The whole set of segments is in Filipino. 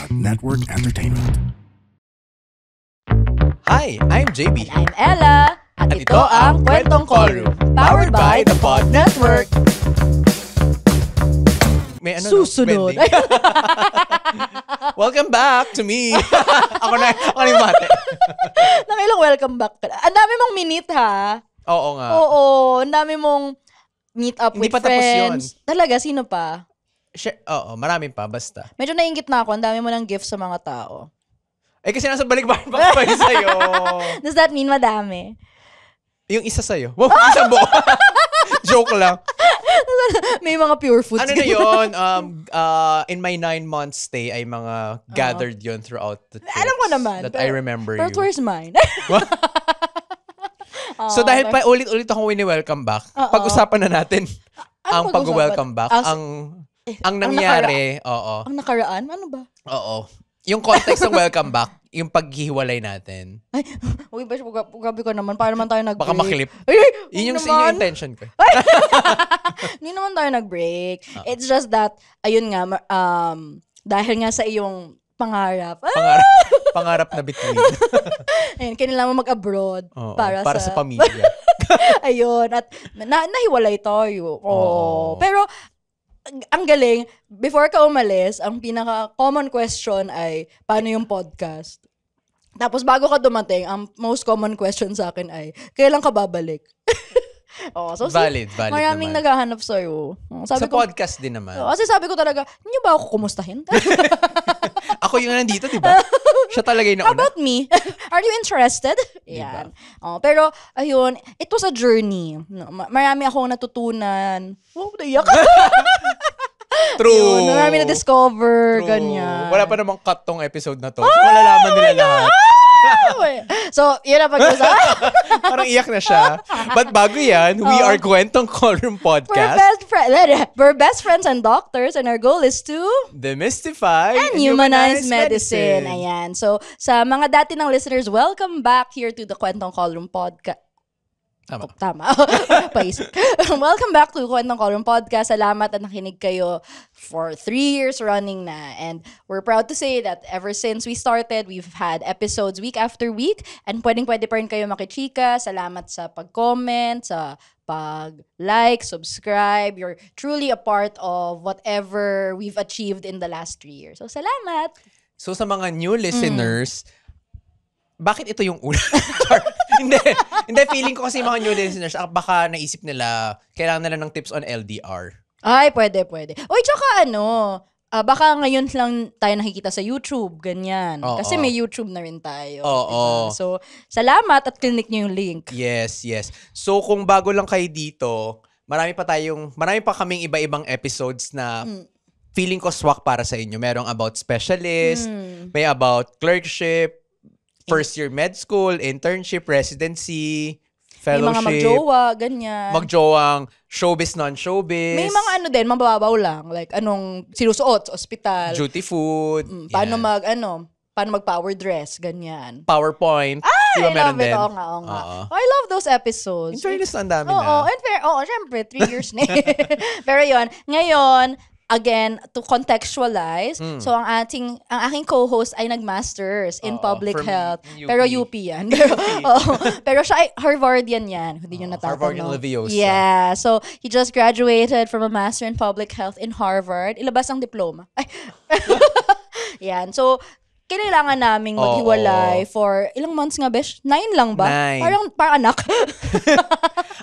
Network Entertainment. Hi, I'm JB. I'm Ella. At ito ang Kwentong Callroom, powered by the Pod Network. May ano, Susunod. No? Welcome back to me. ako na yung mate. Nakailang welcome back ka. Ang dami mong minute, ha? Oo nga. Oo, ang dami mong meet up Hindi with pa tapos friends. yun. Talaga, sino pa? Oo, marami pa, basta. Medyo nainggit na ako. Ang dami mo ng gifts sa mga tao. Eh, kasi nasa balikbayan pa kayo sa'yo. Does that mean madami? Yung isa sa'yo. Wow, isang buo. Joke lang. May mga pure foods. Ano na yun? In my 9 months stay, ay mga gathered yun throughout the trips. Alam ko naman. That I remember But you. where's mine? So dahil pa ulit-ulit akong wini-welcome back, pag-usapan na natin ang pag-welcome back. Ang nangyari, oo. Ang nakaraan? Ano ba? Oo. Yung context ng welcome back, yung paghihiwalay natin. Ay, uy, bash, gabi ko naman. Paano naman tayo nag-break? Baka maklip. Ay, Yun yung intention ko. Hindi naman tayo nag-break. It's just that, ayun nga, dahil nga sa iyong pangarap. Pangarap na bituin. Ayun, kailangan mo mag-abroad para sa pamilya. Ayun, at nahiwalay tayo. Oo. Pero, ang galing, before ka umalis, ang pinaka-common question ay, paano yung podcast? Tapos bago ka dumating, ang most common question sa akin ay, kailan ka babalik? So valid maraming naman. naghahanap sa'yo. Sa podcast din naman. Kasi sabi ko talaga, hindi ba ako kumustahin? Ako yung nandito, di ba? Siya talaga yung How nauna. about me? Are you interested? Yan. Pero, ayun, it was a journey. Marami akong natutunan. Oh, naiyak. True. Yun, marami na-discover. True. Ganyan. Wala pa namang cut tong episode na to. So, malalaman nila lahat. So, yun ang pag-usapan. Parang iyak na siya. But bago yan, we are Kwentong Callroom Podcast. We're best friends and doctors, and our goal is to Demystify and humanize medicine. Ayan. So, sa mga dati ng listeners, welcome back here to the Kwentong Callroom Podcast. Tama. Paisip. Welcome back to Kwentong Callroom Podcast. Salamat at nakinig kayo for 3 years running na. And we're proud to say that ever since we started, we've had episodes week after week. And pwede pa rin kayo makichika. Salamat sa pag-comment, sa pag-like, subscribe. You're truly a part of whatever we've achieved in the last 3 years. So, salamat! So sa mga new listeners, bakit ito yung una? Hindi, feeling ko kasi mga new listeners, baka naisip nila, kailangan nila ng tips on LDR. Ay, pwede. Uy, tsaka baka ngayon lang tayo nakikita sa YouTube, ganyan. Kasi may YouTube na rin tayo. Diba? So, salamat at click nyo yung link. Yes. So, kung bago lang kayo dito, marami pa kaming iba-ibang episodes na feeling ko swak para sa inyo. Merong about specialist, may about clerkship, first year med school, internship, residency, fellowship. May mga magjowa, ganyan. Magjowang showbiz, non-showbiz. May mga din, mababaw lang. Like, anong sinusuot sa ospital. Duty food. Paano mag-power dress, ganyan. PowerPoint. I meron love it. din? Oo nga. I love those episodes. In fairness, ang dami na. Syempre, 3 years na. Pero yun, ngayon, again, to contextualize, so ang aking co-host ay nag-masters in public health. UP. Pero UP yan. Pero siya ay Harvardian yan. Hindi nyo natatanong. Harvardian Leviosa. Yeah. So, he just graduated from a master in public health in Harvard. Ilabas ang diploma. Ay. Yan. So, kailangan naming maghiwalay for ilang months nga, besh? 9 lang ba? 9. Parang anak.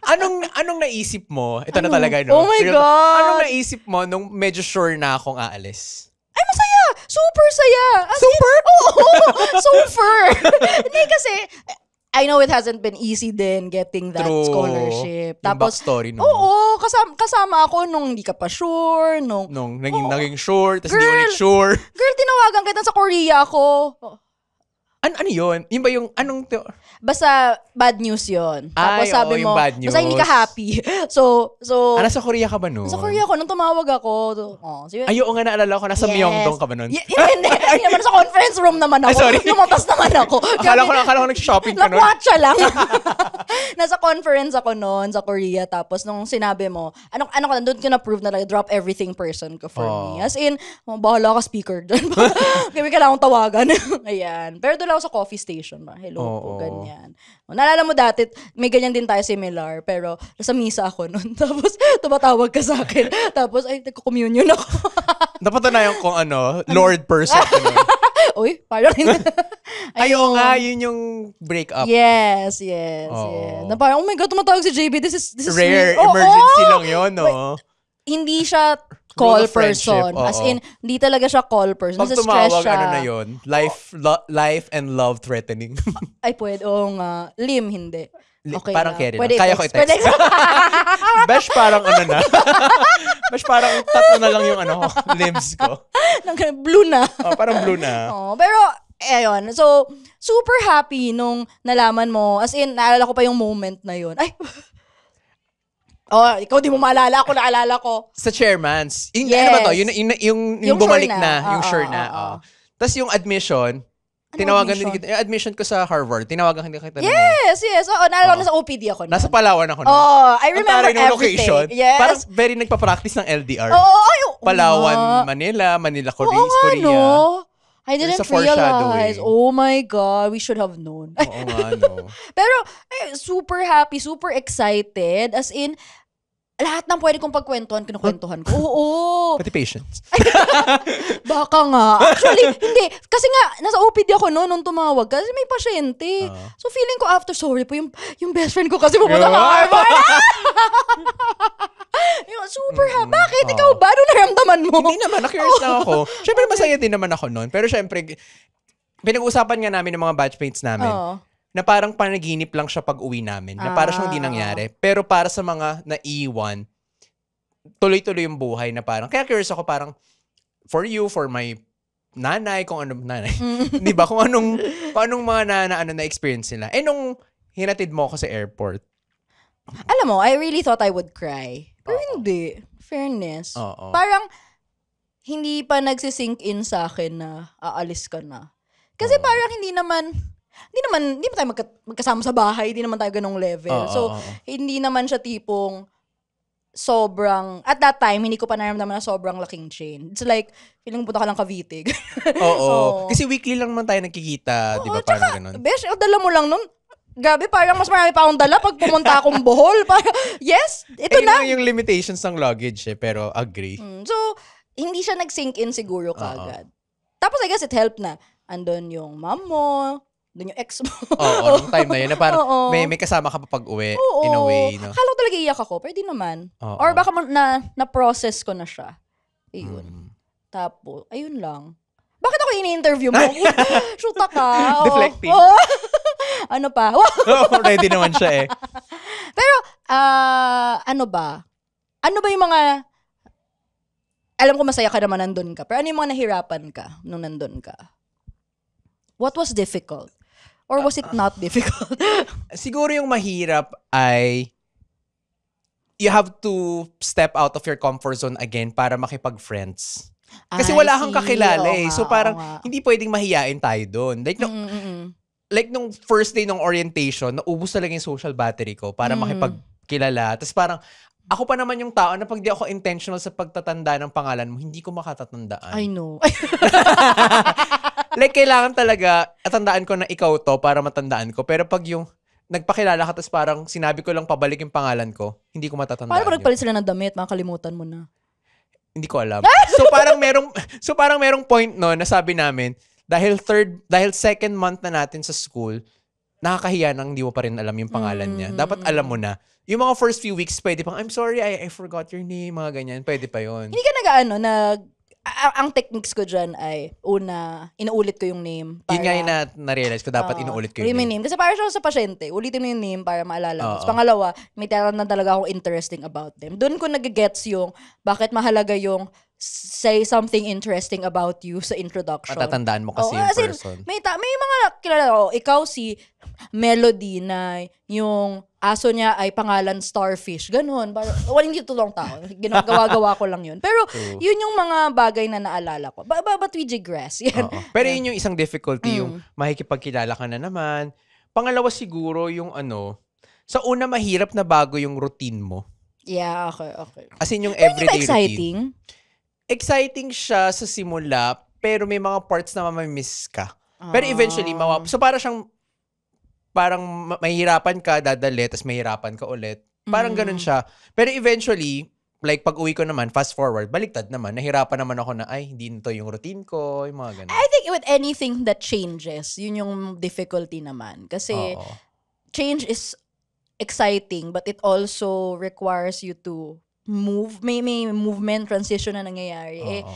Anong naisip mo? Ito na talaga, no? Oh my God! Anong naisip mo nung medyo sure na akong aalis? Ay, masaya! Super saya! Super? Oo! Super! Hindi kasi, I know it hasn't been easy din getting that scholarship. Yung backstory, no? Oo, kasama ako nung hindi ka pa sure, nung naging sure, tapos hindi ulit sure. Girl, tinawagan kita sa Korea ako. Ano yun? Yun ba yung, Basta, bad news yun. Tapos sabi yung mo, bad news. basta hindi ka happy. So, nasa Korea ka ba nun? Nasa Korea ko, nung tumawag ako. Oo nga, naalala ko, nasa Myeongdong ka ba nun? Hindi naman, sa conference room naman ako. Sorry. Lumabas naman ako. Akala ko nag-shopping ka nun. Lakwatsa lang. Nasa conference ako noon sa Korea. Tapos nung sinabi mo, doon ko na-prove na like, drop everything person ko for me. As in, bahala ka speaker dyan. Kaya kailangan kong tawagan. Ayan. Pero doon ako sa coffee station. Hello po, ganyan. Naalala mo dati, may ganyan din tayo similar. Pero nasa misa ako noon. Tapos tumatawag ka sa akin. Tapos, nagko-communion ako. Napatunayan kung Lord person. Uy, parang Ayun nga, yun yung breakup. Yes. Na parang, oh my God, tumatawag si JB. This is rare. Emergency lang yun, no? Hindi siya call person. As in, hindi talaga siya call person. Pag tumawag, na yun? Life and love threatening. Ay, pwede. Oo nga. Lim, hindi. Okay parang na. carry Pwede lang. Kaya ko i-text. Besh, parang Besh, parang 3 na lang yung limbs ko. Blue na. Parang blue na. Pero, ayun. So, super happy nung nalaman mo. As in, naalala ko pa yung moment na yun. Ay, ikaw di mo maalala. Ako naalala ko. Sa chairman's. Yes. Ano ba to? Yung bumalik sure na. Yung sure na. Tapos yung admission, tinawagan din kita. Yung admission ko sa Harvard, tinawagan din kita. Yes. Oo, naalala ko na sa OPD ako. Nasa Palawan ako. I remember everything. Location. Yes. Parang very nagpa-practice ng LDR. Palawan, Manila, Korea. No? I didn't There's a realize. foreshadowing. Oh my God, we should have known. Oo nga, no. Pero, super happy, super excited. As in, lahat ng pwede kong pagkwentuhan, kinukwentuhan ko. Oo. Pati patience. Baka nga. Actually, hindi. Kasi nga, nasa OPD ako nung tumawag. Kasi may pasyente. So, feeling ko after, sorry po, yung best friend ko kasi pumunta ka Harvard. Yung super happy. Bakit? Ikaw ba? Ano naramdaman mo? Hindi naman. Na-curious na ako. Siyempre, masaya din naman ako noon. Pero siyempre, pinag-uusapan nga namin ng mga batchmates namin na parang panaginip lang siya pag uwi namin. Na parang siyang hindi nangyari. Pero para sa mga naiwan, tuloy-tuloy yung buhay na parang, kaya curious ako parang, for you, for my nanay, kung ano, nanay. Di ba? Kung anong mga na-experience nila. Nung hinatid mo ako sa airport, alam mo, I really thought I would cry. Pero hindi. Fairness. Parang, hindi pa nagsisink in sa akin na aalis ka na. Kasi parang hindi naman tayo magkasama sa bahay, hindi naman tayo ganong level. Hindi naman siya tipong sobrang, at that time, hindi ko pa naramdaman na sobrang laking change. It's like, feeling punta ka lang Cavite. Kasi weekly lang naman tayo nagkikita, di ba? Parang ganun. Besh, dala mo lang nun. Grabe, parang mas marami pa akong dala pag pumunta akong Bohol. Yes, ito na. Yung limitations ng luggage pero agree. So, hindi siya nag-sink in siguro kagad. Tapos I guess it helped na. Andun yung mom mo, andun yung ex mo. Nung time na yun. Na parang may kasama ka pa pag uwi, in a way. No? Akala ko talaga iyak ako, pero di naman. Or baka na-process ko na siya. Ayun. Tapos, ayun lang. Bakit ako ini-interview mo? Shoota ka. Deflecting. Ano pa? Ready naman siya Pero, ano ba? Ano ba yung mga, alam ko masaya ka naman nandun ka, pero ano yung mga nahirapan ka nung nandun ka? What was difficult? Or was it not difficult? Siguro yung mahirap ay you have to step out of your comfort zone again para makipag-friends. Kasi wala kang kakilala So parang hindi pwedeng mahiyain tayo doon. Like nung first day ng orientation, naubos talaga yung social battery ko para makipagkilala. Tapos parang, ako pa naman yung tao na pag di ako intentional sa pagtatanda ng pangalan mo, hindi ko makatatandaan. I know. Like, kailangan talaga, atandaan ko na ikaw to para matandaan ko. Pero pag yung nagpakilala ka, tapos parang sinabi ko lang pabalik yung pangalan ko, hindi ko matatandaan. Paano ba nagpalit sila ng damit? Makakalimutan mo na. Hindi ko alam. So parang merong point no na sabi namin, dahil second month na natin sa school, nakakahiya nang hindi mo pa rin alam yung pangalan niya. Dapat alam mo na. Yung mga first few weeks, pwede pang, I'm sorry, I forgot your name, mga ganyan. Pwede pa yon. Hindi ka ang techniques ko dyan ay, una, inuulit ko yung name. Yun nga yung na-realize ko, dapat inuulit ko yung name. Kasi para siya sa pasyente, ulitin mo yung name para maalala mo. Pangalawa, may tinatanong talaga akong interesting about them. Doon ko nag-gets yung bakit mahalaga yung say something interesting about you sa introduction. Matatandaan mo kasi yung person. May mga kilala ko, ikaw si Melody na yung aso niya ay pangalan Starfish. Ganun. Hindi totoong tao. Ginagawa-gawa ko lang yun. Pero yun yung mga bagay na naalala ko. But we digress. Yan. Pero yun yung isang difficulty, yung makikipagkilala ka na naman. Pangalawa siguro yung sa una mahirap na bago yung routine mo. Yeah, okay. As in yung Pero everyday exciting? routine. Exciting siya sa simula, pero may mga parts na mamimiss ka. Pero eventually, so parang mahirapan ka, dadali, tapos mahirapan ka ulit. Parang ganun siya. Pero eventually, like pag uwi ko naman, fast forward, baliktad naman. Nahirapan naman ako na, ay, hindi nito yung routine ko, yung mga ganun. I think with anything that changes, yun yung difficulty naman. Kasi change is exciting, but it also requires you to move. May movement, transition na nangyayari.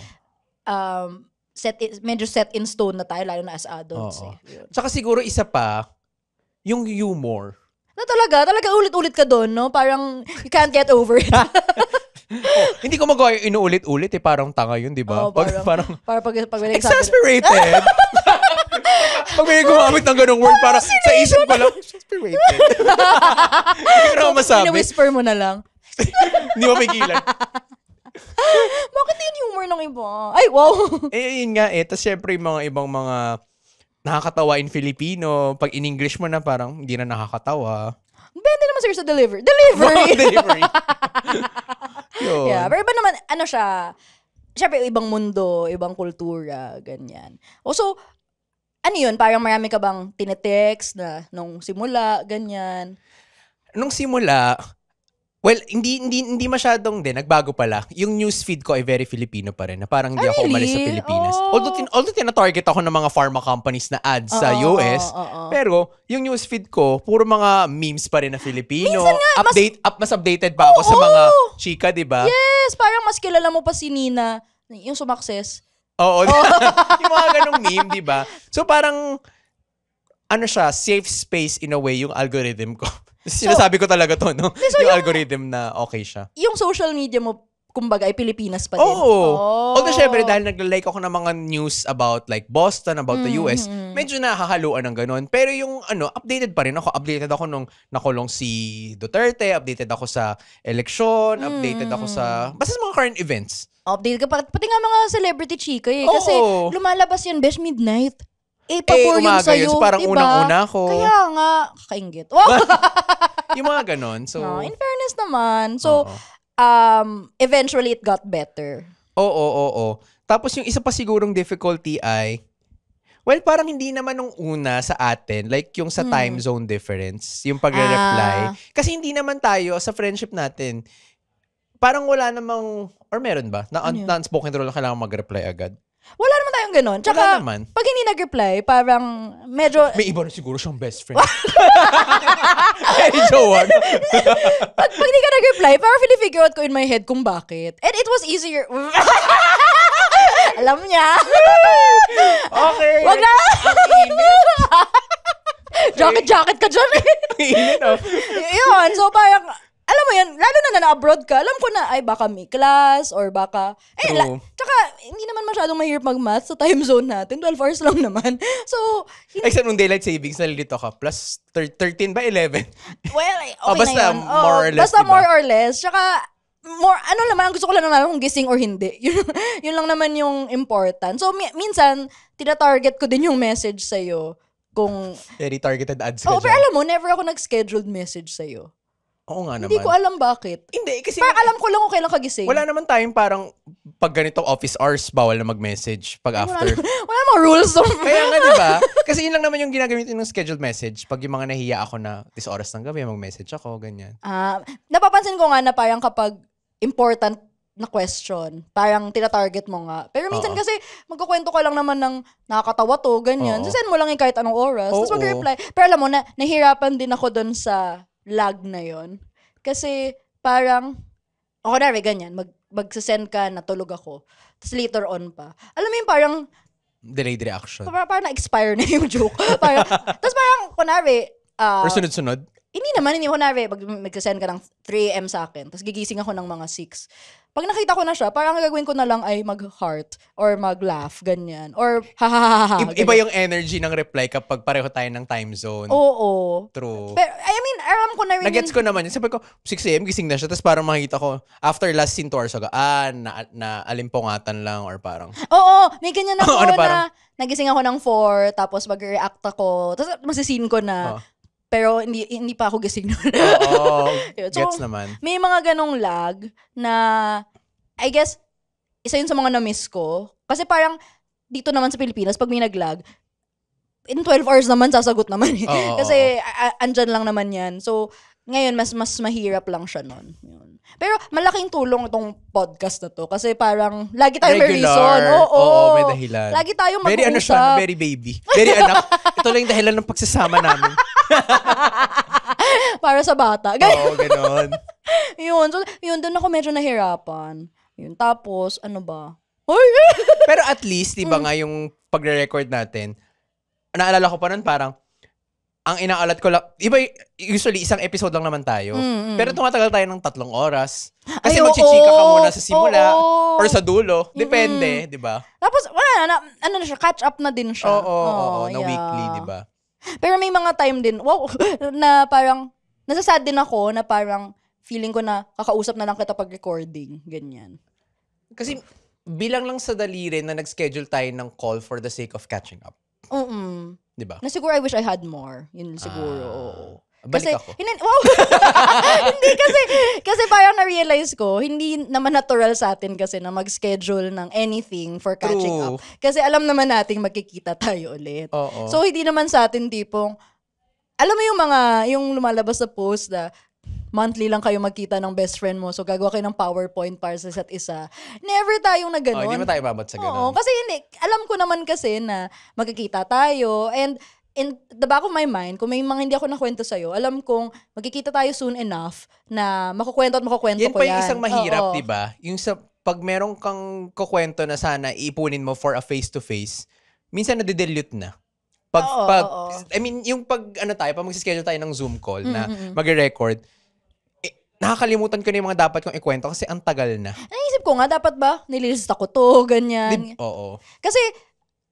Medyo set in stone na tayo, lalo na as adults. Tsaka siguro isa pa, yung humor. Na talaga ulit-ulit ka doon, no? Parang you can't get over it. Hindi ko magawa yung inuulit-ulit parang tanga yun, di ba? Parang pag exasperated. Pag may gumamit ng ganung word, para sa isip ko lang, exasperated. Hindi ko na masabi. Ina-whisper mo na lang. Hindi mo pigilan. Bakit yung humor ng iba? Ay, wow! Yun nga Tapos syempre yung mga ibang mga nakakatawa in Filipino, pag in English mo na parang hindi na nakakatawa. Depende naman sir sa delivery. Delivery. Yun. Yeah, pero iba naman, siya, syempre ibang mundo, ibang kultura, ganyan. So, yun, parang marami ka bang tinetext na nung simula, ganyan? Nung simula, well, hindi masyadong nagbago pala. Yung newsfeed ko ay very Filipino pa rin. Na parang hindi ako umalis sa Pilipinas. Although tina-target ako ng mga pharma companies na ads sa US, pero yung newsfeed ko, puro mga memes pa rin na Filipino. Mas updated pa ako sa mga chika, di ba? Yes, parang mas kilala mo pa si Nina, yung sumakses. Oo. Yung mga ganong meme, di ba? So parang, siya, safe space in a way yung algorithm ko. Sinasabi ko talaga to, no? Yung algorithm na okay siya. Yung social media mo, kumbaga, ay Pilipinas pa din. Although syempre, dahil nag-like ako ng mga news about like Boston, about the US, medyo nahahaluan ng ganun. Pero yung updated pa rin ako. Updated ako nung nakulong si Duterte, updated ako sa eleksyon, updated ako sa, basta sa mga current events. Update ka pa. Pati nga mga celebrity chika Kasi lumalabas yan, Besh, midnight. Papur yun sa'yo. Yun, so parang diba? unang-una ko. Kaya nga, kakaingit. Wow! Yung mga ganon. So, in fairness naman. So, eventually it got better. Oo. Tapos yung isa pa sigurong difficulty ay, well, parang hindi naman nung una sa atin, like yung sa time zone difference, yung pagre-reply. Kasi hindi naman tayo, sa friendship natin, parang wala namang, or meron ba? Na unspoken rule, kailangan mag-reply agad. Wala naman tayong ganun. Tsaka, pag hindi nag-reply, parang medyo... May iba na siguro siyang best friend. Jowa. pag hindi ka nag-reply, parang figure out ko in my head kung bakit. And it was easier. Alam niya. Okay. Wag na. Jacket ka dyan eh. Init, Yun. So parang, alam mo yan, lalo na na-abroad ka, alam ko na, ay baka may class or baka, tsaka hindi naman masyadong mahirap mag-math sa time zone natin, 12 hours lang naman. So, except nung daylight savings, nalilito ka, plus 13 ba 11? Well, okay basta na yun. More or less, basta diba? More or less. Tsaka, naman, gusto ko lang naman kung gising or hindi. Yun lang naman yung important. So, minsan, tina-target ko din yung message sa'yo kung... Very targeted ads ka pero alam mo, never ako nag-scheduled message sa'yo. Oo nga naman. Hindi ko alam bakit. Hindi, kasi... Parang alam ko lang kung kailan kagising. Wala naman tayong parang pag ganitong office hours, bawal na mag-message pag after. Wala namang rules. Kaya nga, diba? Kasi yun lang naman yung ginagamitin ng scheduled message. Pag yung mga nahiya ako na this oras ng gabi, mag-message ako, ganyan. Napapansin ko nga na parang kapag important na question, parang tina-target mo nga. Pero minsan kasi magkukwento ka lang naman ng nakakatawa to, ganyan. So send mo lang yung kahit anong oras. Tapos mag-reply. Pero alam mo, nahirapan din ako doon sa lag na yon. Kasi parang, ganyan, magsasend ka, natulog ako. Tapos later on pa. Alam mo yung parang, delayed reaction. Parang na-expire na yung joke. Tapos parang, kunwari, or sunod-sunod? hindi kunwari, mag-send ka ng 3 AM sa akin, tapos gigising ako ng mga 6. Pag nakita ko na siya, parang ang gagawin ko na lang ay mag-heart or mag-laugh, ganyan. Or ha. Iba yung energy ng reply kapag pareho tayo ng time zone. Oo. True. Pero, I mean, alam ko na rin Nagets ko naman yun. Sabi ko, 6 AM, gising na siya. Tapos parang makikita ko, after last scene 2 hours ago, na alimpongatan lang or parang... Oo, may ganyan ako Ano, parang- na nagising ako ng 4, tapos mag-react ako, tapos masisin ko na. Pero hindi pa ako gising nun. Oo, So, gets naman. may mga ganong lag na, I guess, isa yun sa mga na-miss ko. Kasi parang, dito naman sa Pilipinas, pag may nag-lag, in 12 hours naman, sasagot naman eh. Kasi, andyan lang naman yan. So, ngayon, mas mahirap lang siya nun. Yun. Pero, malaking tulong itong podcast na to. Kasi parang, lagi tayong may reason. Oo, may dahilan. Lagi tayong mag-uusap. Very ano siya, very baby. Very anak. Ito lang yung dahilan ng pagsasama namin. Para sa bata. Oo, ganon. Yun. So, yun, doon ako medyo nahirapan. Yun. Tapos, ano ba? Hoy! Pero at least, di ba nga yung pagre-record natin, naalala ko pa nun parang, ang inaalat ko lang, iba, usually, isang episode lang naman tayo. Pero tumatagal tayo ng 3 oras. Kasi magchichika ka muna sa simula or sa dulo. Depende, di ba? Tapos, wala na, ano na siya, catch up na din siya. Oo, na weekly, di ba? Pero may mga time din, wow, na parang, nasasad din ako na parang, feeling ko na kakausap na lang kita pag recording. Ganyan. Kasi, bilang lang sa daliri na nag-schedule tayo ng call for the sake of catching up. Di ba? Na siguro I wish I had more. Yun siguro, oo. Balik kasi, ako. Wow! Hindi kasi parang na-realize ko, hindi naman natural sa atin kasi na mag-schedule ng anything for catching up. Kasi alam naman nating magkikita tayo ulit. Oo. So, hindi naman sa atin tipong, alam mo yung lumalabas sa post na monthly lang kayo magkita ng best friend mo, so gagawa kayo ng PowerPoint para sa isa't isa. Never tayong na ganun. Hindi mo tayo babot sa ganun. Oo, kasi hindi. Alam ko naman kasi na magkikita tayo, and in the back of my mind, kung may mga hindi ako nakwento sa'yo, alam kong magkikita tayo soon enough na makukwento ko yan. Yan pa yung isang mahirap, di ba? Yung sa, pag meron kang kukwento na sana iipunin mo for a face-to-face, minsan nade-delete na. I mean, yung pag mag-schedule tayo ng Zoom call na mag-record, nakakalimutan ko na yung mga dapat kong ikwento kasi ang tagal na. Naisip ko nga, dapat ba nililista ko to, ganyan. Oo. Kasi,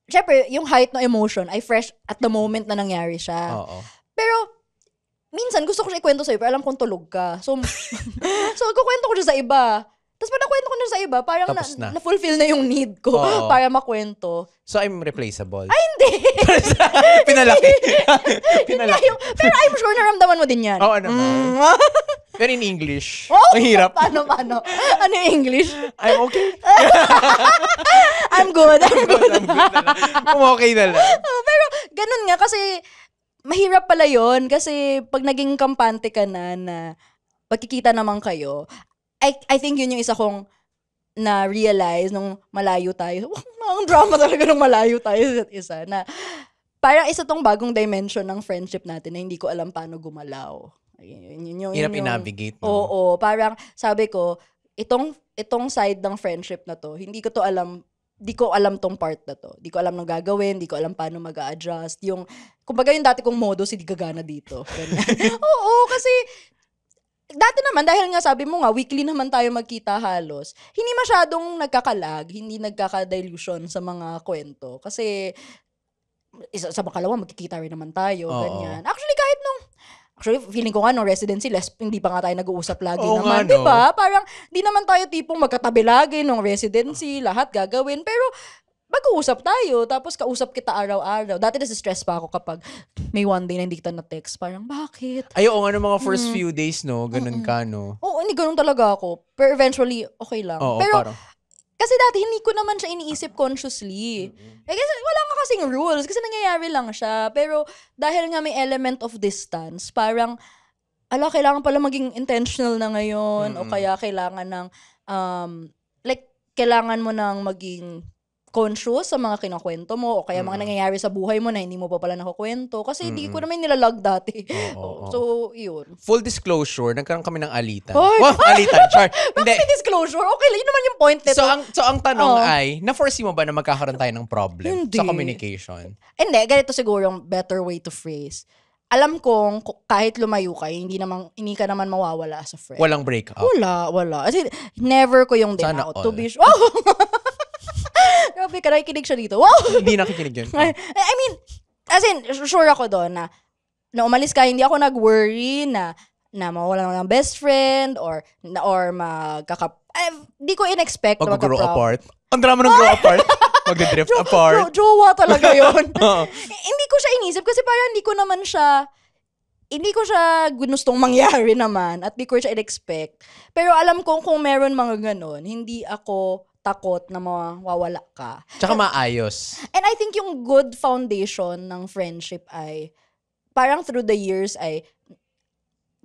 syempre, yung height ng emotion ay fresh at the moment na nangyari siya. Oo. Pero, minsan gusto ko siya ikwento sa'yo, pero alam kong tulog ka. So kukwento ko siya sa iba. Tapos pag nakwento ko na sa iba, parang na-fulfill na yung need ko para makwento. So, I'm replaceable. Ay, hindi! Pinalaki. Pero I'm sure naramdaman mo din yan. Oo naman. Pero in English. Oh, ang hirap. Paano? Ano yung English? I'm okay. I'm good. Okay na lang. Pero, ganun nga, kasi mahirap pala yon. Kasi pag naging kampante ka na pagkikita naman kayo, I think yun yung isa kong na-realize nung malayo tayo. Ang drama talaga nung malayo tayo sa isa. Na parang isa tong bagong dimension ng friendship natin na hindi ko alam paano gumalaw. Hirap i-navigate. No? Oo, parang sabi ko, itong side ng friendship na to, hindi ko alam tong part na to. Hindi ko alam nang gagawin, hindi ko alam paano mag-a-adjust. Kumbaga yung dati kong modus, hindi gagana dito. Oo, kasi dati naman, dahil nga sabi mo nga, weekly naman tayo magkita halos, hindi masyadong nagkakalag, hindi nagkaka-dilution sa mga kwento. Kasi, sa makalawa, magkikita rin naman tayo, ganyan. Actually, feeling ko nga, nung residency, hindi pa nga tayo nag-uusap lagi naman. Nga, no? Diba? Parang, di naman tayo tipong magkatabi lagi nung residency, lahat gagawin. Pero, mag-uusap tayo, tapos kausap kita araw-araw. Dati nasi-stress pa ako kapag may one day na hindi kita na-text. Parang, bakit? Ay, oo nga, mga first few days, no? Ganun ka, no? Oo, hindi ganun talaga ako. Pero eventually, okay lang. Oo, pero, parang, kasi dati hindi ko naman siya iniisip consciously. Kasi wala nga kasing rules. Kasi nangyayari lang siya. Pero dahil nga may element of distance, parang, kailangan pala maging intentional na ngayon. O kaya kailangan ng, kailangan mo nang maging conscious sa mga kinakwento mo o kaya mga nangyayari sa buhay mo na hindi mo pa pala nakukwento. Kasi hindi ko naman nilalag dati. So, yun. Full disclosure, nagkaroon kami ng alitan. Hoy! Wow, alitan, char. Bakit may disclosure? Okay lang, yun naman yung point nito. So, ang tanong ay, na-foresee mo ba na magkakaroon tayo ng problem Hindi. sa communication? Hindi, ganito siguro yung better way to phrase. alam kong kahit lumayo ka, hindi ka naman mawawala as a friend. Walang break up? Wala. As in, never ko yung Sana out. all. To be sure. Wow! Grabe ka, nakikinig siya dito. Wow! Hindi nakikinig yun. I mean, as in, sure ako doon na umalis ka, hindi ako nag-worry na mawala ng best friend or di ko in-expect na mag-grow apart. Ang drama ng grow apart. Mag-drift apart. Jowa talaga yun. Hindi ko siya inisip kasi parang hindi ko siya gustong mangyari naman at di ko siya in-expect. Pero alam kong kung meron mga ganon, hindi ako takot na mawawala ka. Tsaka maayos. And I think yung good foundation ng friendship ay parang through the years ay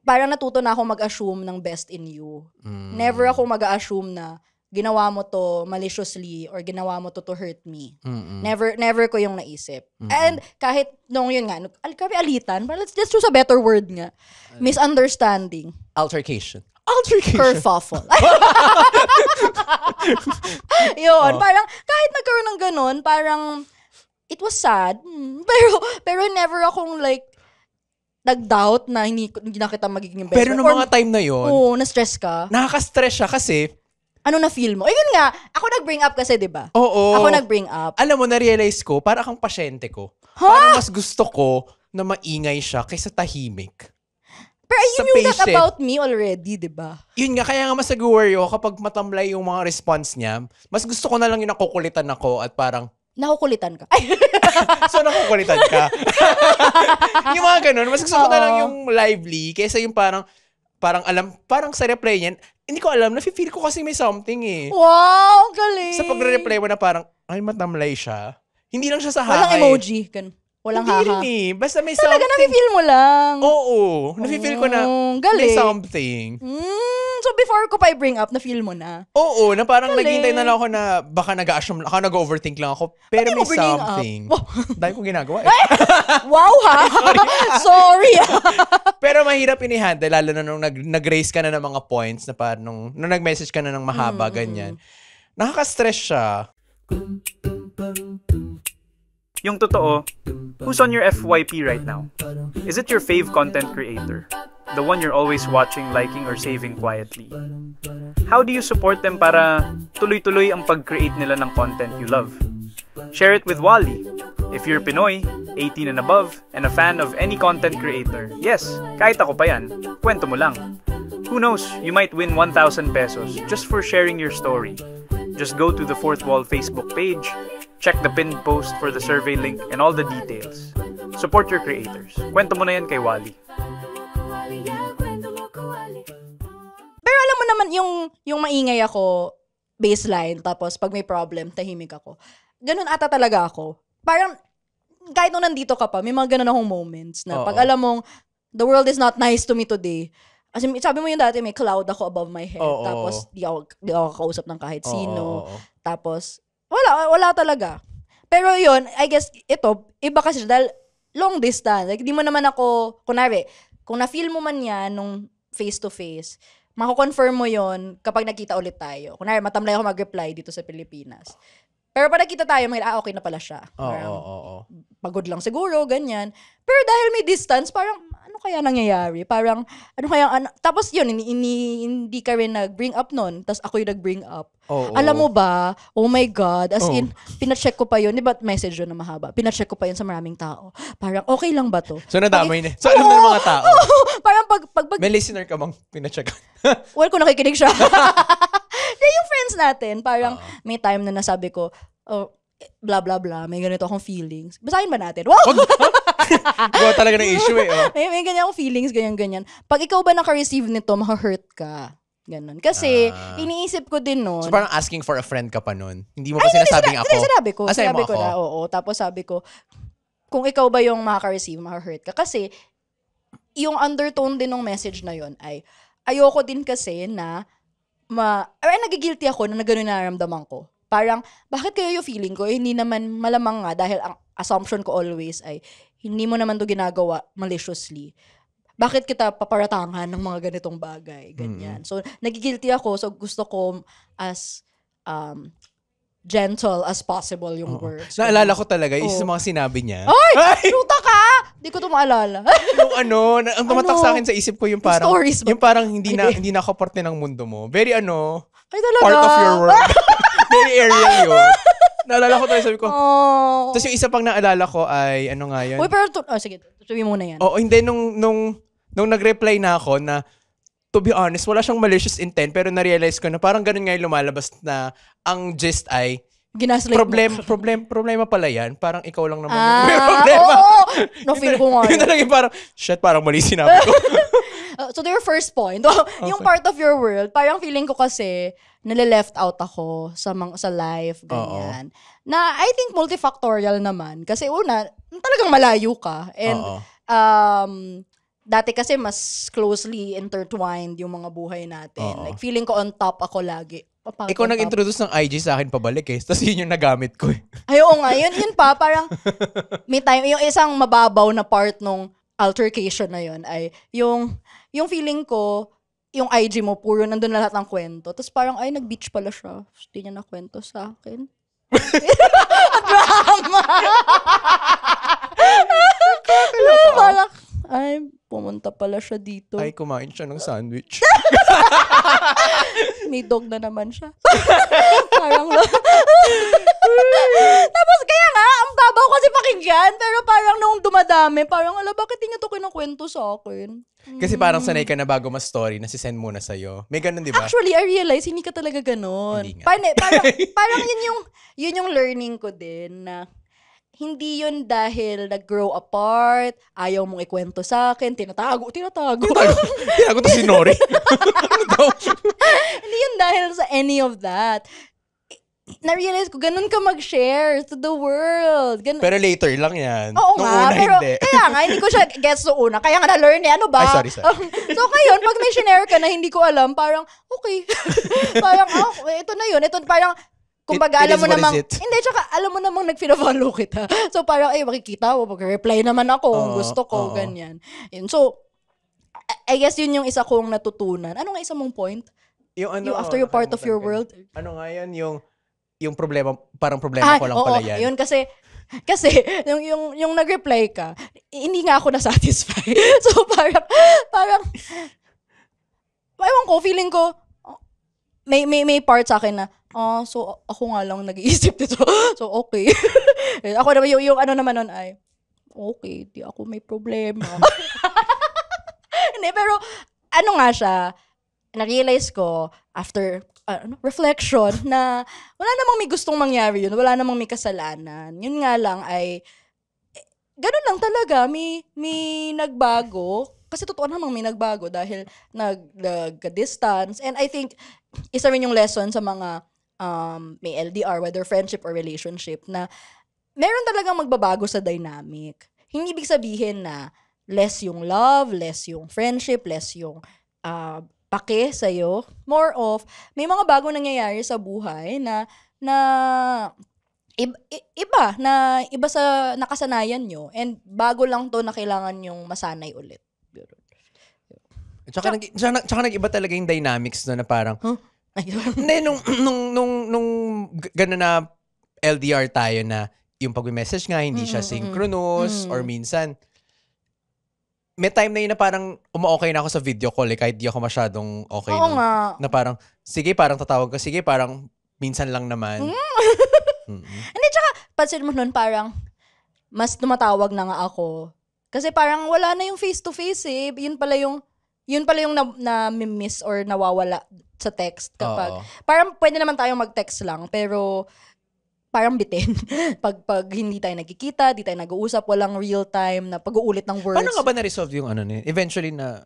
parang natuto na ako mag-assume ng best in you. Never ako mag-assume na ginawa mo to maliciously or ginawa mo to hurt me. Never ko yung naisip. And kahit nung yun nga, grabe alitan, let's just choose a better word nga. Misunderstanding. Altercation. Kerfuffle. Yun, parang kahit nagkaroon ng ganun, parang it was sad. Pero never akong like nag-doubt na hindi na kita magiging best friend. Pero nung mga time na yun, na-stress ka. Nakaka-stress siya kasi ano na feel mo? Ayun nga, ako nag-bring up kasi, di ba? Oo. Ako nag-bring up. Alam mo, na-realize ko, para kang pasyente ko. Huh? Parang mas gusto ko na maingay siya kaysa tahimik. Pero you knew that about me already, di ba? Yun nga, kaya nga mas nag-worry ako kapag matamlay yung mga response niya. Mas gusto ko na lang yung nakukulitan ako at parang, nakukulitan ka. so, nakukulitan ka. Yung mga ganun, mas gusto ko na lang yung lively kaysa yung parang sa reply niyan, hindi ko alam, nafe-feel ko kasi may something eh. Wow, galing. Sa pagre-reply mo na parang, ay, matamlay siya. Hindi lang siya sa hahay. Walang emoji. Walang hindi haha. Hindi rin eh. Basta may talaga, something. Talaga, nafe-feel mo lang. Oo. Nafe-feel ko na galing. may something. So, before ko pa i-bring up, na-feel mo na? Oo. Na parang naghihintay na lang ako na baka nag-assume, nag-overthink lang ako. Pero may something. Dahil ko ginagawa eh. Wow ha? Sorry ha? Pero mahirap ini-handle, lalo na nung nag-raise ka na ng mga points na parang nung nag-message ka na ng mahaba, ganyan. Nakaka-stress siya. Yung totoo, who's on your FYP right now? Is it your fave content creator? The one you're always watching, liking, or saving quietly? How do you support them para tuloy-tuloy ang pag-create nila ng content you love? Share it with Wally. If you're Pinoy, 18 and above, and a fan of any content creator, yes, kahit ako pa yan, kwento mo lang. Who knows, you might win 1,000 pesos just for sharing your story. Just go to the Fourth Wall Facebook page, check the pinned post for the survey link and all the details. Support your creators. Kwento mo na yan kay Wally. Pero alam mo naman, yung maingay ako, baseline, tapos pag may problem, tahimik ako. Ganun ata talaga ako. Parang, kahit nung nandito ka pa, may mga ganun akong moments na pag alam mong, the world is not nice to me today. As in, sabi mo yung dati, may cloud ako above my head. Tapos, di ako kausap ng kahit sino. Tapos, wala talaga. Pero yun, I guess, iba kasi dahil long distance. Like, di mo naman ako, kunwari, kung na-feel mo man yan nung face-to-face, mako-confirm mo yon kapag nakita ulit tayo. Kunwari, matamlay ako mag-reply dito sa Pilipinas. Pero pag nakita tayo, okay na pala siya. Pagod lang siguro, ganyan. Pero dahil may distance, parang, ano kaya nangyayari? Parang, tapos yun, hindi ka rin nag-bring up nun, tapos ako yung nag-bring up. Alam mo ba, oh my God, as in, pinacheck ko pa yun, di ba message yun na mahaba? Pinacheck ko pa yun sa maraming tao. Parang, okay lang ba to? So, nadamay na. So, alam na ng mga tao. Parang pag may listener ka bang pinacheck? Well, kung nakikinig siya. Yung friends natin, parang may time na nasabi ko, blah, blah, blah, may ganito akong feelings. Basahin ba natin? Wow! Gawa talaga ng issue eh. May ganyan akong feelings, ganyan. Pag ikaw ba naka-receive nito, maka-hurt ka. Ganon. Kasi, iniisip ko din nun. So, parang asking for a friend ka pa nun? Hindi mo pa sinasabing ako? Sinabi ko. Sinabi ko na, oo. Tapos sabi ko, kung ikaw ba yung makaka-receive, maka-hurt ka. Kasi, yung undertone din ng message na yon ay, ayoko din kasi na nagigilty ako na gano'n nararamdaman ko. Parang, bakit kayo yung feeling ko? Hindi naman malamang nga dahil ang assumption ko always ay, hindi mo naman to ginagawa maliciously. Bakit kita paparatangan ng mga ganitong bagay? Ganyan. So, nagigilty ako. So, gusto ko as gentle as possible yung words. Naalala ko talaga, isa sa mga sinabi niya. Ay! Luta ka! Di ko ito maalala. Yung ang tumatak sa akin sa isip ko yung parang, Stories ba? yung parang hindi na ako parte ng mundo mo. Very Ay, talaga? part of your world. Very aerial yun. Naalala ko talaga, sabi ko. Oh. Tapos yung isa pang naalala ko ay, ano nga yun? Uy, pero, sige, sabi muna yan. Oo, hindi, nung nag-reply na ako na, to be honest, wala siyang malicious intent, pero na-realize ko na parang ganun nga yung lumalabas na ang gist ay, Ginaslight problema pala yan. Parang ikaw lang naman yung may problema. Oo! Na-feel ko nga. Yun na lang yung parang, shit, parang mali sinabi ko. So, to your first point, yung part of your world, parang feeling ko kasi, nale-left out ako sa life, ganyan. Na, I think, multifactorial naman. Kasi una, talagang malayo ka. And, dati kasi mas closely intertwined yung mga buhay natin. Like, feeling ko on top ako lagi. Ikaw nag-introduce ng IG sa akin pabalik Tapos yun yung nagamit ko Ay, oo nga. Yun pa, parang may time, yung isang mababaw na part nung altercation na yun ay yung feeling ko, yung IG mo, puro nandun na lahat ng kwento. Tapos parang, ay, nag-beach pala siya. Hindi niya nakwento sa akin. Drama! Parang, ay, pumunta pala siya dito. Ay, kumain siya ng sandwich. May dog na naman siya. Parang, tapos kaya nga, ang babaw kasi pakinggan, pero parang nung dumadami, parang, bakit di niya to kinukwento sa akin? Kasi parang sanay ka na bago ma-story, nasisend muna sa'yo. May ganun, di ba? Actually, I realize, hindi ka talaga ganun. Hindi nga. Parang yun yung learning ko din na hindi yun dahil nag-grow apart, ayaw mong ikwento sa akin, tinatago. Tinago to si Nori. Hindi yun dahil sa any of that. Na-realize ko, ganun ka mag-share to the world. Pero later lang yan. Oo Nung nga, una, pero hindi. kaya nga, hindi ko siya gets noong una. Kaya nga na-learn ano ba? Ay, sorry. So ngayon, pag may share ka na hindi ko alam, parang, okay. Parang, ito na yun. Ito parang, kumbaga, alam mo namang, hindi, tsaka alam mo namang nag-follow kita. So parang, makikita mo, mag-reply naman ako kung gusto ko, ganyan. Yun. So, I guess yun yung isa kong natutunan. Ano nga isa mong point? Yung after you're part of your world? Ano nga yan, yung problema, parang problema ko lang pala yan. Yun kasi yung nag-reply ka, hindi nga ako na-satisfy. So parang ewan ko, feeling ko, may part sa akin na, so ako nga lang nag-iisip nito. So okay. Ako naman, yung ano naman nun ay, okay, di ako may problema. Hindi, pero ano nga siya, na-realize ko after reflection na wala namang may gustong mangyari yun, wala namang may kasalanan. Yun nga lang ay ganun lang talaga, may nagbago. Kasi totoo namang may nagbago dahil nag-distance. And I think isa rin yung lesson sa mga may LDR, whether friendship or relationship, na meron talagang magbabago sa dynamic. Hindi ibig sabihin na less yung love, less yung friendship, less yung pake sa'yo. More of, may mga bago nangyayari sa buhay na iba sa nakasanayan nyo. And bago lang to na kailangan yung masanay ulit. Tsaka nag-iba talaga yung dynamics no, na parang, hindi, nung gano'n na LDR tayo na yung pag-message nga, hindi siya synchronous, or minsan, may time na yun na parang okay na ako sa video call kahit di ako masyadong okay. Oo nga. Na parang, sige, parang tatawag ka, sige, parang minsan lang naman. Hindi, tsaka, pansin mo nun, parang, mas tumatawag na nga ako. Kasi parang wala na yung face-to-face Yun pala yung na-miss or nawawala sa text kapag, parang pwede naman tayong mag-text lang, pero parang bitin. pag hindi tayo nagkikita, di tayo nag-uusap, walang real time na pag-uulit ng words. Paano nga ba na-resolve yung eventually na...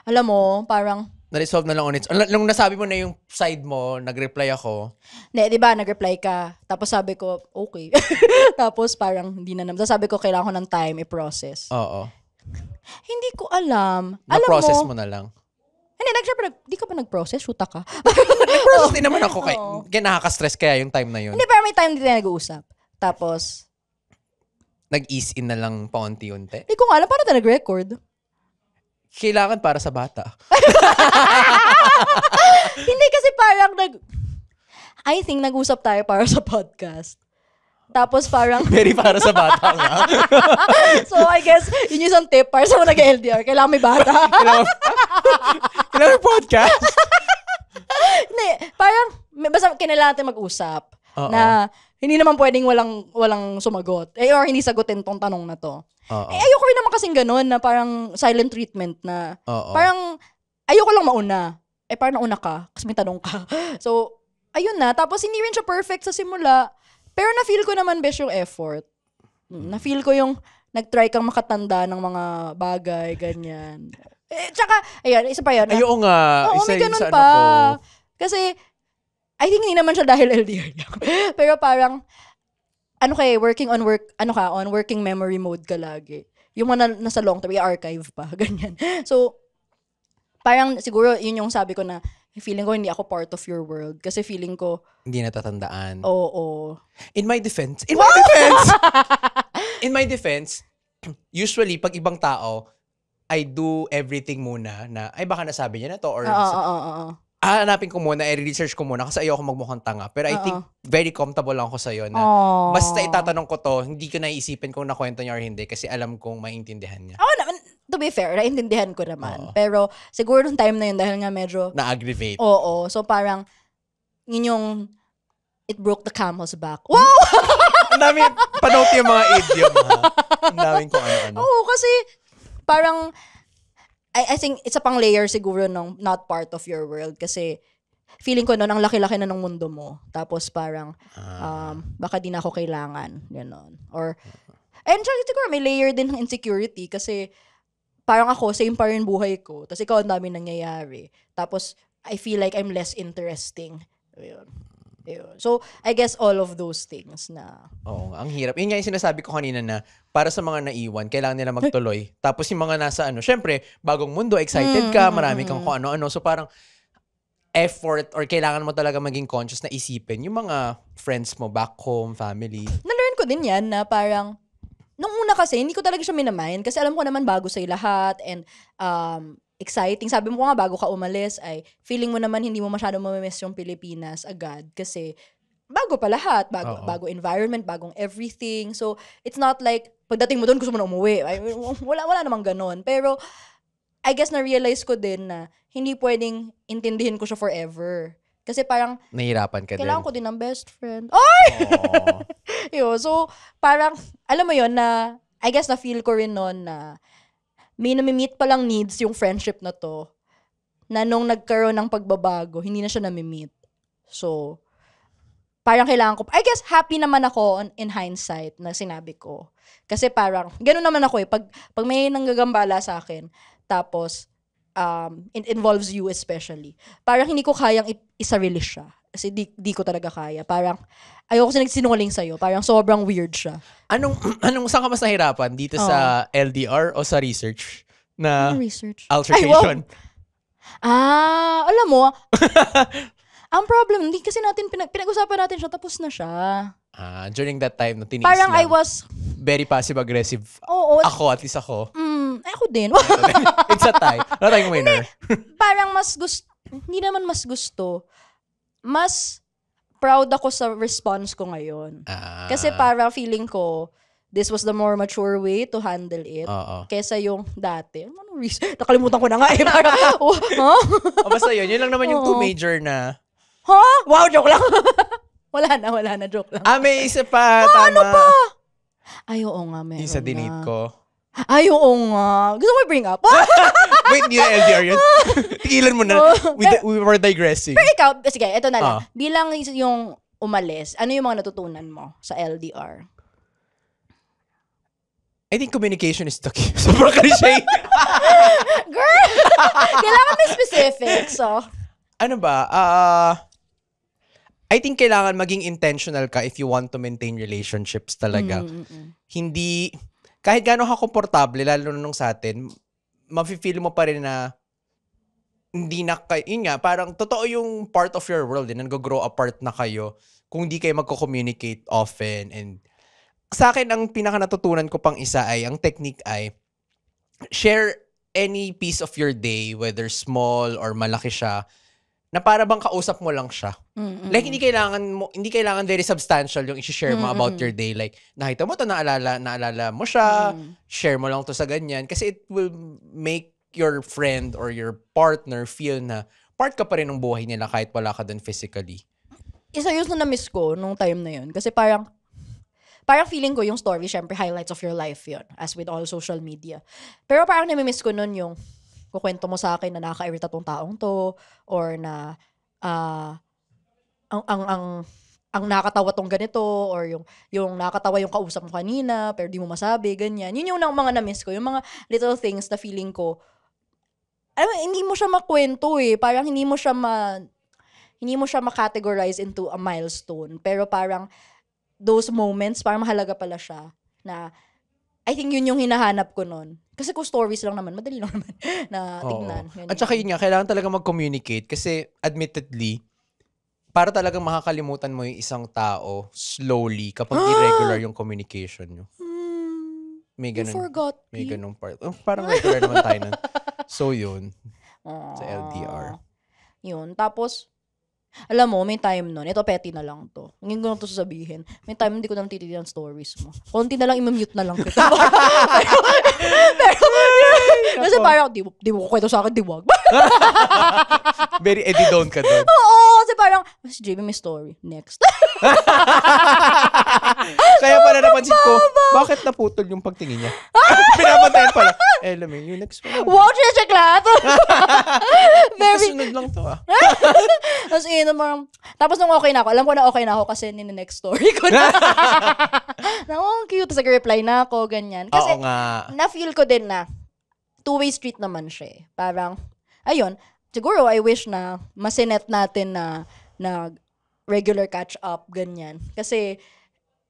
Alam mo, parang... Na-resolve na lang on its... Nung nasabi mo na yung side mo, nag-reply ako. Hindi, di ba, nag-reply ka. Tapos sabi ko, okay. Tapos parang hindi na naman. Sabi ko, kailangan ko ng time i-process. Oo. Hindi ko alam. Na-process mo na lang. Hindi, di ka ba nag-process? Shoota ka. Nag-process din naman ako. Kaya nakaka-stress kaya yung time na yun. Hindi, pero may time din tayo nag-uusap. Tapos, nag-ease in na lang paunti-unti. Hindi ko nga alam, paano tayo nag-record? Kailangan para sa bata. Hindi kasi parang I think nag-usap tayo para sa podcast. Tapos parang... Very para sa bata nga. So, I guess, yun yung isang tip para sa mga nag-LDR. Kailangan may bata. Kailangan podcast. Hindi, parang, basta kailangan natin mag-usap. Uh-oh. Na hindi naman pwedeng walang sumagot. Or hindi sagutin tong tanong na to. Ayoko rin naman kasing ganun na parang silent treatment na parang ayoko lang mauna. Parang nauna ka kasi may tanong ka. So, ayun na. Tapos hindi rin siya perfect sa simula. Pero na-feel ko naman best yung effort. Na-feel ko yung nag-try kang makatanda ng mga bagay, ganyan. Tsaka, ayun, isa pa yun. Ayoko nga. Oo, may ganun pa. Kasi, I think hindi naman siya dahil LDR lang. Pero parang, working on working memory mode ka lagi. Yung mga nasa long term, i-archive pa, ganyan. So, parang siguro yun yung sabi ko na, feeling ko hindi ako part of your world. Kasi feeling ko... Hindi natatandaan. Oo. In my defense, usually, pag ibang tao, I do everything muna na, ay baka nasabi niya na to. Or hanapin ko muna, i-research ko muna kasi ayoko magmukhang tanga. Pero I think very comfortable lang ako sa'yo na basta itatanong ko to, hindi ko naiisipin kung nakwento niya or hindi kasi alam kong maintindihan niya. Oo naman. To be fair, naintindihan ko naman. Pero siguro nung time na yun dahil nga medyo... Na-aggravate. Oo. So parang, yun yung it broke the camel's back. Wow! Ang dami, panote yung mga idiom, ha? Ang daming kung ano-ano. Oo, kasi parang, I think it's a pang layer siguro ng not part of your world kasi feeling ko noon ang laki-laki na ng mundo mo. Tapos parang, baka di na ako kailangan. Ganon. Or, and siguro may layer din ng insecurity kasi parang ako, same pa rin buhay ko. Tapos ikaw, ang dami nangyayari. Tapos, I feel like I'm less interesting. Ayun. So, I guess all of those things na... Oo, ang hirap. Yun nga yung sinasabi ko kanina na para sa mga naiwan, kailangan nila magtuloy. Tapos yung mga nasa syempre, bagong mundo, excited ka, marami kang kung ano-ano. So parang effort or kailangan mo talaga maging conscious na isipin yung mga friends mo, back home, family. Na-learn ko din yan na parang nung una kasi, hindi ko talaga siya minamayan kasi alam ko naman bago sa'yo lahat and exciting. Sabi mo nga, bago ka umalis, ay feeling mo naman hindi mo masyado mamimiss yung Pilipinas agad kasi bago pa lahat. Bago environment, bagong everything. So, it's not like, pagdating mo doon, gusto mo na umuwi. Ay, wala namang ganon. Pero, I guess na-realize ko din na hindi pwedeng intindihin ko siya forever. Kasi parang, nahihirapan ka kailangan ko din ng best friend. Ay! So, parang, alam mo yon na, I guess na-feel ko rin noon na may nami-meet palang needs yung friendship na to na nung nagkaroon ng pagbabago, hindi na siya nami-meet. So, parang kailangan ko, I guess happy naman ako in hindsight na sinabi ko. Kasi parang, gano'n naman ako pag may nanggagambala sa akin, tapos, it involves you especially. Parang hindi ko kayang isa-release siya. Kasi di ko talaga kaya. Parang, ayoko kasi nagsinungaling sa'yo. Parang sobrang weird siya. Saan ka mas nahirapan? Dito sa LDR o sa research? Na research? Altercation? Alam mo, ang problem, hindi kasi natin, pinag-usapan natin siya, tapos na siya. During that time, na tiniis parang lang. I was... Very passive-aggressive. Oo. Ako, at least ako. Ako din. It's a tie. Not tayong winner. Parang hindi naman mas gusto. Mas proud ako sa response ko ngayon. Kasi parang feeling ko, this was the more mature way to handle it. Kesa yung dati. Nakalimutan ko na nga Parang, basta yun. Yun lang naman yung two major na... Wow, joke lang. wala na, joke lang. May isa pa. Tama. Ano pa? Ay, oo nga, meron yung sa dinate ko. Ay, oo nga. Gusto mo i-bring up? Wait, hindi na LDR yun. Tigilan mo na. We were digressing. Pero ikaw, sige, ito na lang. Bilang yung umalis, ano yung mga natutunan mo sa LDR? I think communication is the key. Sobrang cliche. Girl! Kailangan may specifics. So. Ano ba? I think kailangan maging intentional ka if you want to maintain relationships talaga. Hindi, kahit gano'n ka komportable, lalo nung sa atin, mafe-feel mo pa rin na hindi na kayo, yun nga, parang totoo yung part of your world, nag-grow apart na kayo kung di kayo magko-communicate often. And sa akin, ang pinaka natutunan ko pang isa ay, ang technique ay, share any piece of your day, whether small or malaki siya, na para bang kausap mo lang siya. Like, hindi kailangan very substantial yung i-share mo about your day. Like, nakita mo to, naalala mo siya, share mo lang to sa ganyan. Kasi it will make your friend or your partner feel na part ka pa rin ng buhay nila kahit wala ka dun physically. Isa yun na na-miss ko nung time na yun. Kasi parang feeling ko yung story, syempre highlights of your life yun, as with all social media. Pero parang nami-miss ko nun yung kukwento mo sa akin na nakaka-irita tong taong to, or na ang nakatawa tong ganito, or yung nakatawa yung kausap mo kanina, pero di mo masabi, ganyan. Yun yung mga na-miss ko, yung mga little things na feeling ko, hindi mo siya makwento eh. Parang hindi mo siya ma-categorize into a milestone. Pero parang those moments, parang mahalaga pala siya na I think yun yung hinahanap ko nun. Kasi kung stories lang naman, madali lang naman na tignan. At saka yun nga, kailangan talaga mag-communicate kasi admittedly, para talagang makakalimutan mo yung isang tao slowly kapag irregular yung communication nyo. May ganun. You forgot. May ganung part. Parang regular naman tayo nun. So yun. Sa LDR. Yun. Tapos, alam mo, may time nun. Ito, petty na lang to. Ngayon ko na to sasabihin. May time hindi ko nang tititignan stories mo. Konti na lang, i-mute na lang kita. pero kasi parang, di mo ko kwento sa akin, diwag. Very Eddie Down ka doon. Oo, kasi parang, si JB may story. Next. Kaya pala napansin ko, bakit naputol yung pagtingin niya? Pinapantayan pala. Alam mo, yung next one. Wow, check lahat. Kasunod lang to Tapos nung okay na ako, alam ko na okay na ako kasi next story ko na. Cute. Tapos nag-reply na ako, ganyan. Kasi oo nga. na-feel ko din na two-way street naman siya eh. Parang, ayun, siguro I wish na masinet natin na regular catch-up, ganyan. Kasi,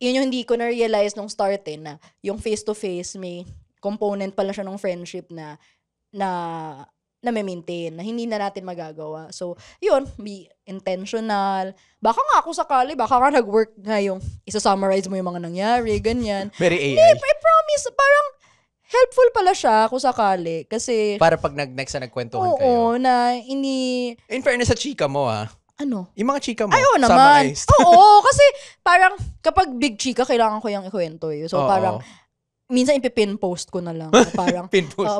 yun yung hindi ko na-realize nung start na yung face-to-face may component pala siya ng friendship na may maintain, na hindi na natin magagawa. So, yun, be intentional. Baka nga ako sakali, baka nga nag-work nga yung isa-summarize mo yung mga nangyari, ganyan. Very AI. I promise, parang helpful pala siya kung sakali. Kasi, para pag next na nagkwentuhan kayo. oo, na hindi... In fairness sa chika mo Ano? yung mga chika mo, Ayaw naman. summarized. Oo, kasi parang kapag big chika, kailangan ko yung ikwento eh. So, parang, minsan ipipin post ko na lang. Parang, pin post.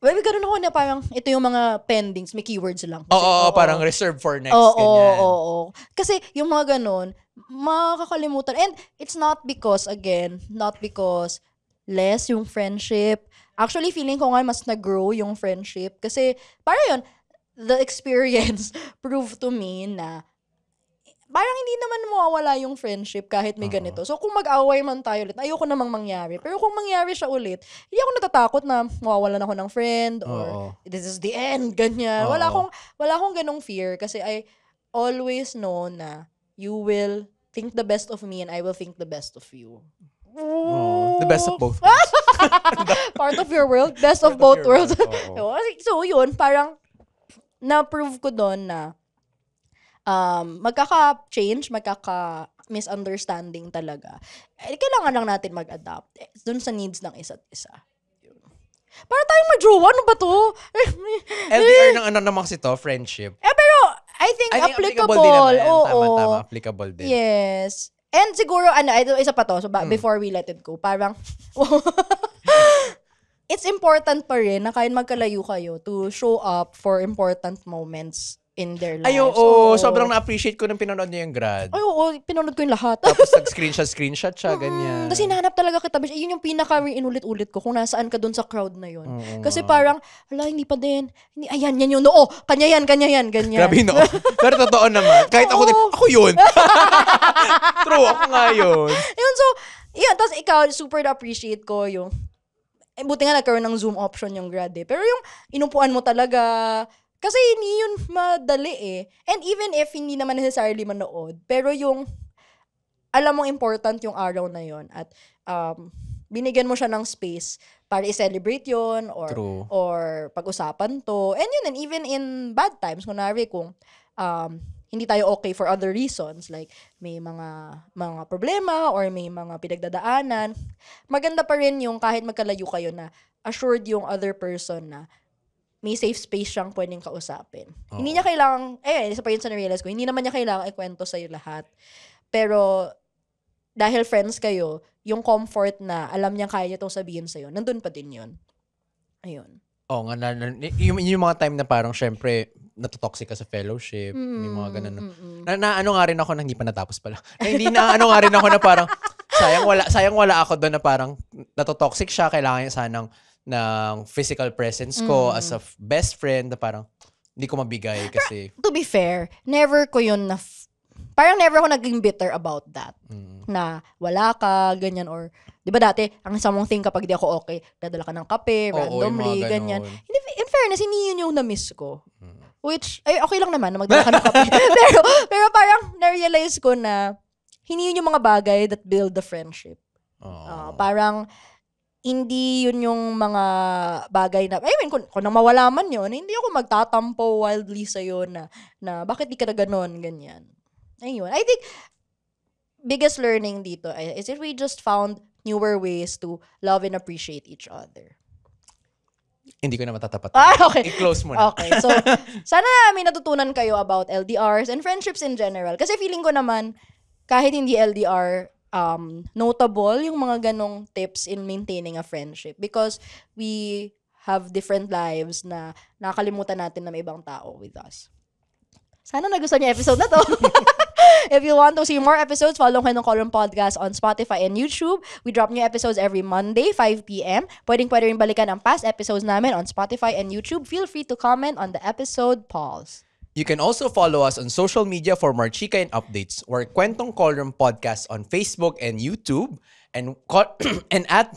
Well, ganun ako na parang ito yung mga pendings, may keywords lang. Oo, parang reserved for next, ganyan. ganyan. Oo. Kasi yung mga ganun, makakalimutan. And it's not because less yung friendship. Actually, feeling ko nga mas nag-grow yung friendship. Kasi, parang yun, the experience proved to me na parang hindi naman mawawala yung friendship kahit may ganito. So, kung mag-away man tayo ulit, ayoko namang mangyari. Pero kung mangyari siya ulit, hindi ako natatakot na mawawalan ako ng friend or this is the end, ganyan. Wala akong ganong fear kasi I always know na you will think the best of me and I will think the best of you. The best of both worlds. Part of your world, best of both worlds. So, yun, parang na-prove ko doon na magkaka-change, magkaka-misunderstanding talaga. Kailangan lang natin mag-adapt dun sa needs ng isa't isa. Para tayong majowa, ano ba to? LDR ng ano naman kasi to, friendship. Pero I think applicable. Din naman. Oo. Tama, applicable din. Yes. And siguro, isa pa to, so before we let it go, parang, it's important pa rin na kahit magkalayo kayo to show up for important moments in their lives. Sobrang na-appreciate ko nung pinanood niya yung grad. Pinanood ko yung lahat. Tapos nag-screenshot siya, ganyan. Tapos hinahanap talaga kita. Yun yung pinaka-inulit-ulit ko kung nasaan ka dun sa crowd na yun. Kasi parang, hindi pa din. Yan yun. Kanya yan, ganyan. Grabe no. Pero totoo naman. Kahit ako din, ako yun. True, ako nga yun. Tapos ikaw, super na-appreciate ko yung, buti nga nagkaroon ng Zoom option yung grad eh. Pero yung inupuan mo talaga, kasi hindi yun madali eh. And even if hindi naman necessarily manood, pero yung, alam mong important yung araw na yun at binigyan mo siya ng space para i-celebrate yun or pag-usapan to. And even in bad times, kunwari kung hindi tayo okay for other reasons, like may mga problema or may mga pinagdadaanan, maganda pa rin yung kahit magkalayo kayo na assured yung other person na may safe space siyang pwedeng kausapin. Hindi niya kailangang, isa pa yun sa na-realize ko, hindi naman niya kailangang ikwento sa'yo lahat. Pero, dahil friends kayo, yung comfort na alam niya kaya niya itong sabihin sa'yo, nandun pa din yun. Ayun. Oo nga, yung mga time na parang syempre, natotoxic ka sa fellowship, may mga ganun. Na ano nga rin ako na hindi pa natapos pala. Hindi na ano nga rin ako na parang, sayang wala ako doon na parang natotoxic siya, kailangan niya sanang ng physical presence ko as a best friend na parang hindi ko mabigay kasi... To be fair, never ko yun parang never ako naging bitter about that. Na wala ka, ganyan, or... Di ba dati, ang isa mong thing kapag di ako okay, dadala ka ng kape, randomly, ganyan. In fairness, hindi yun yung na-miss ko. Which, okay lang naman na magdala ka ng kape. pero parang na-realize ko na hindi yun yung mga bagay that build the friendship. Parang... hindi yun yung mga bagay na, kung nang mawala man yun, hindi ako magtatampo wildly sa'yo na bakit di ka na ganon, ganyan. Ayun. I think, biggest learning dito is if we just found newer ways to love and appreciate each other. Hindi ko na matatapat. Okay. I-close mo na. Okay. So, sana may natutunan kayo about LDRs and friendships in general. Kasi feeling ko naman, kahit hindi LDR, notable yung mga ganong tips in maintaining a friendship because we have different lives na nakakalimutan natin na may ibang tao with us. Sana nagustuhan niyo episode na to. If you want to see more episodes, follow Kwentong Callroom Podcast on Spotify and YouTube. We drop new episodes every Monday, 5 p.m. Pwede rin balikan ang past episodes namin on Spotify and YouTube. Feel free to comment on the episode polls. You can also follow us on social media for more chika and updates. We're Kwentong Callroom Podcast on Facebook and YouTube, and at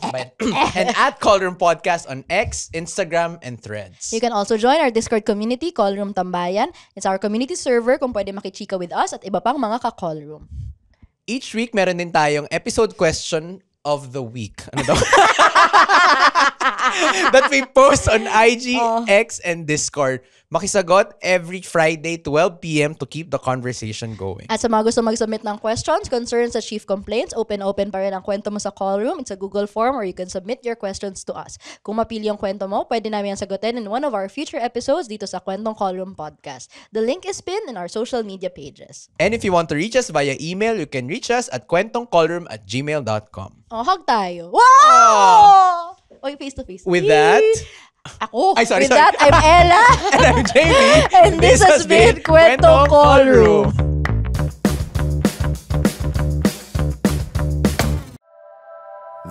Callroom Podcast on X, Instagram, and Threads. You can also join our Discord community, Callroom Tambayan. It's our community server kung pwede makichika with us at iba pang mga ka-callroom. Each week, meron din tayong episode question of the week. Ano daw? That we post on IG, X, and Discord. Makisagot every Friday, 12 p.m. to keep the conversation going. At sa mga gusto mag-submit ng questions, concerns, at chief complaints, open pa rin ang kwento mo sa Callroom. It's a Google form or you can submit your questions to us. Kung mapili yung kwento mo, pwede namin yung sagutin in one of our future episodes dito sa Kwentong Callroom Podcast. The link is pinned in our social media pages. And if you want to reach us via email, you can reach us at kwentongcallroom@gmail.com. Hug tayo. Wow! Okay, face-to-face. With that... With that, I'm Ella. And I'm Jamie. And this has been Kwentong Callroom.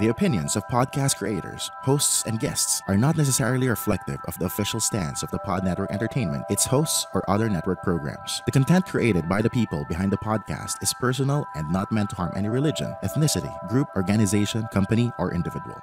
The opinions of podcast creators, hosts, and guests are not necessarily reflective of the official stance of the Pod Network Entertainment, its hosts, or other network programs. The content created by the people behind the podcast is personal and not meant to harm any religion, ethnicity, group, organization, company, or individual.